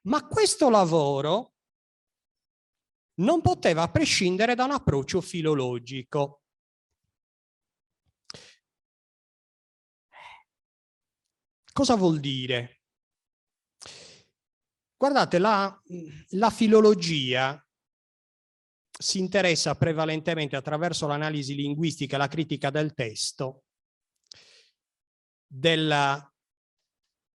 Ma questo lavoro non poteva prescindere da un approccio filologico. Cosa vuol dire? Guardate, la filologia si interessa prevalentemente attraverso l'analisi linguistica e la critica del testo della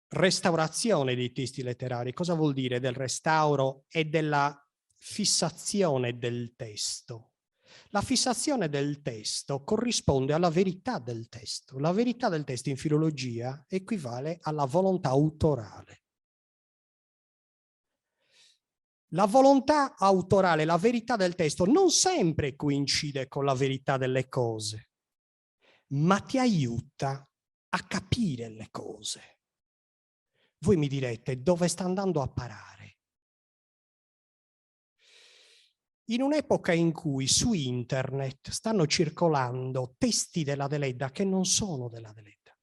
restaurazione dei testi letterari. Cosa vuol dire del restauro e della fissazione del testo? La fissazione del testo corrisponde alla verità del testo. La verità del testo in filologia equivale alla volontà autorale. La volontà autorale, la verità del testo non sempre coincide con la verità delle cose, ma ti aiuta a capire le cose. Voi mi direte, dove sta andando a parare? In un'epoca in cui su internet stanno circolando testi della Deledda che non sono della Deledda,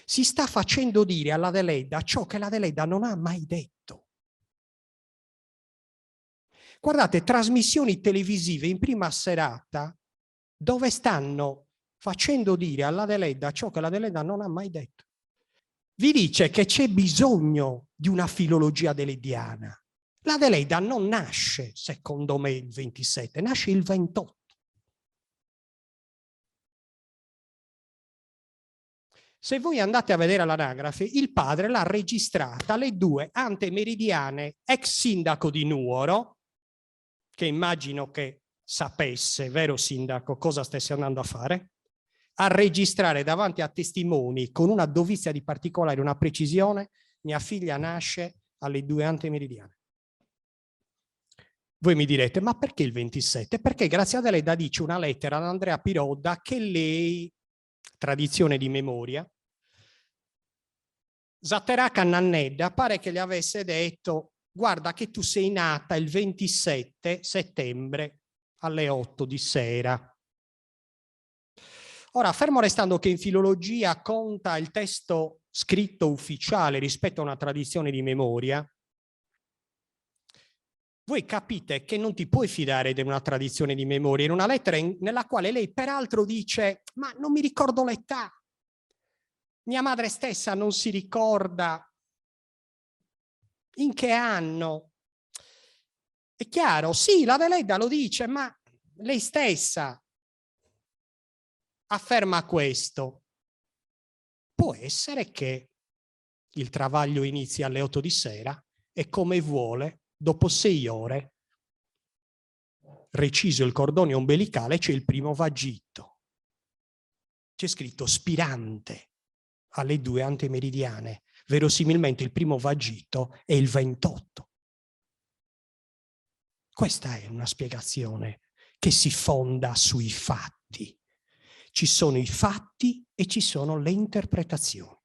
si sta facendo dire alla Deledda ciò che la Deledda non ha mai detto. Guardate, trasmissioni televisive in prima serata dove stanno facendo dire alla Deledda ciò che la Deledda non ha mai detto. Vi dice che c'è bisogno di una filologia deleddiana. La Deledda non nasce, secondo me, il 27, nasce il 28. Se voi andate a vedere l'anagrafe, il padre l'ha registrata alle 2 antemeridiane, ex sindaco di Nuoro, che immagino che sapesse, vero sindaco, cosa stesse andando a fare, a registrare davanti a testimoni con una dovizia di particolare, una precisione, mia figlia nasce alle 2 antemeridiane. Voi mi direte, ma perché il 27? Perché Grazia Deledda dice una lettera ad Andrea Pirodda che lei, tradizione di memoria, Zatteracca Nannedda pare che gli avesse detto guarda che tu sei nata il 27 settembre alle 8 di sera. Ora, fermo restando che in filologia conta il testo scritto ufficiale rispetto a una tradizione di memoria, voi capite che non ti puoi fidare di una tradizione di memoria in una lettera nella quale lei peraltro dice ma non mi ricordo l'età, mia madre stessa non si ricorda in che anno. È chiaro, sì, la Deledda lo dice, ma lei stessa afferma questo. Può essere che il travaglio inizia alle 8 di sera e come vuole, dopo 6 ore, reciso il cordone ombelicale, c'è il primo vagitto. C'è scritto spirante alle 2 antemeridiane. Verosimilmente il primo vagitto è il 28. Questa è una spiegazione che si fonda sui fatti. Ci sono i fatti e ci sono le interpretazioni.